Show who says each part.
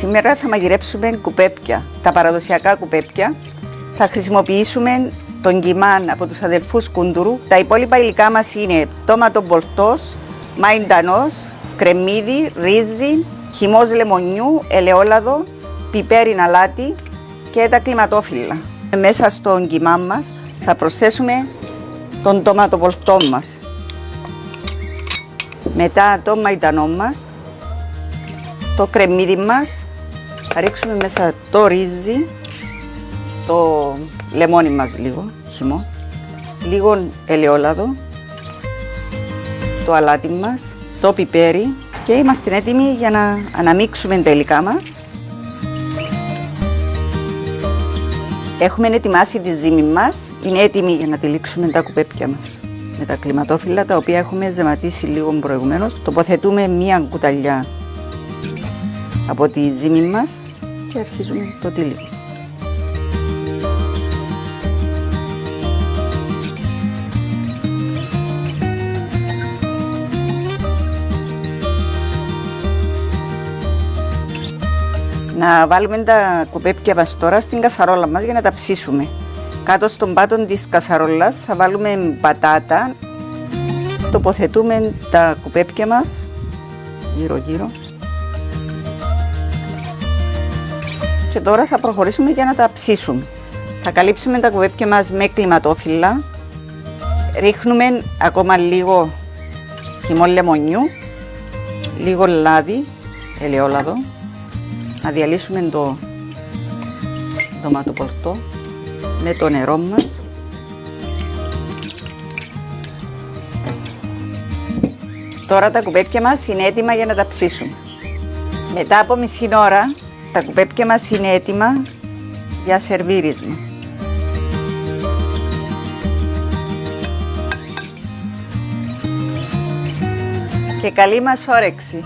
Speaker 1: Σήμερα θα μαγειρέψουμε κουπέπια, τα παραδοσιακά κουπέπια. Θα χρησιμοποιήσουμε τον κιμάν από τους αδελφούς Κούντουρου. Τα υπόλοιπα υλικά μας είναι τόματο μπολτός, μαϊντανός, κρεμμύδι, ρύζι, χυμός λεμονιού, ελαιόλαδο, πιπέρι αλάτι και τα κλιματόφυλλα. Μέσα στον κιμάν μας θα προσθέσουμε τον τόματο μπολτό μας. Μετά το μαϊντανό μας, το κρεμμύδι μας, θα ρίξουμε μέσα το ρύζι, το λεμόνι μας λίγο, χυμό, λίγο ελαιόλαδο, το αλάτι μας, το πιπέρι και είμαστε έτοιμοι για να αναμίξουμε τα υλικά μας. Έχουμε ετοιμάσει τη ζύμη μας, είναι έτοιμη για να τυλίξουμε τα κουπέπια μας. Με τα κλιματόφυλλα τα οποία έχουμε ζεματίσει λίγο προηγουμένως, τοποθετούμε μία κουταλιά από τη ζύμη μας και αρχίζουμε το τύλιγμα. Να βάλουμε τα κουπέπια μας τώρα στην κασαρόλα μας για να τα ψήσουμε. Κάτω στον πάτο της κασαρόλας θα βάλουμε πατάτα. Τοποθετούμε τα κουπέπια μας γύρω-γύρω. Και τώρα θα προχωρήσουμε για να τα ψήσουμε. Θα καλύψουμε τα κουπέπια μας με κλιματόφυλλα. Ρίχνουμε ακόμα λίγο χυμό λεμονιού, λίγο λάδι, ελαιόλαδο. Να διαλύσουμε το ντοματοπορτό με το νερό μας. Τώρα τα κουπέπια μας είναι έτοιμα για να τα ψήσουμε. Μετά από μισή ώρα τα κουπέπια μας είναι έτοιμα για σερβίρισμα. Και καλή μας όρεξη!